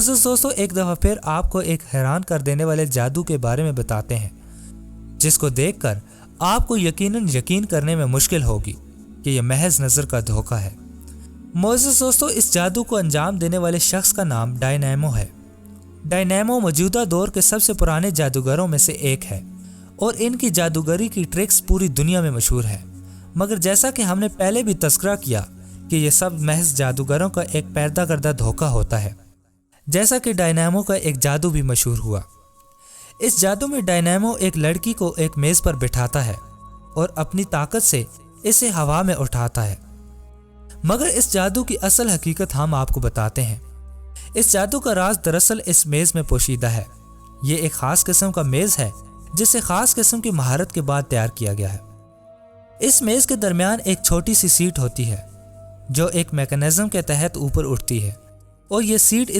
दोस्तों, एक दफ़ा फिर आपको एक हैरान कर देने वाले जादू के बारे में बताते हैं, जिसको देखकर आपको यकीन करने में मुश्किल होगी कि यह महज नज़र का धोखा है। दोस्तों, इस जादू को अंजाम देने वाले शख्स का नाम डायनेमो है। डायनेमो मौजूदा दौर के सबसे पुराने जादूगरों में से एक है और इनकी जादूगरी की ट्रिक्स पूरी दुनिया में मशहूर है। मगर जैसा कि हमने पहले भी तस्करा किया कि यह सब महज जादूगरों का एक पैदा करदा धोखा होता है। जैसा कि डायनेमो का एक जादू भी मशहूर हुआ। इस जादू में डायनेमो एक लड़की को एक मेज पर बिठाता है और अपनी ताकत से इसे हवा में उठाता है। मगर इस जादू की असल हकीकत हम आपको बताते हैं। इस जादू का राज दरअसल इस मेज में पोशीदा है। ये एक खास किस्म का मेज है जिसे खास किस्म की महारत के बाद तैयार किया गया है। इस मेज के दरमियान एक छोटी सी सीट होती है जो एक मैकेनिज्म के तहत ऊपर उठती है और ये सीट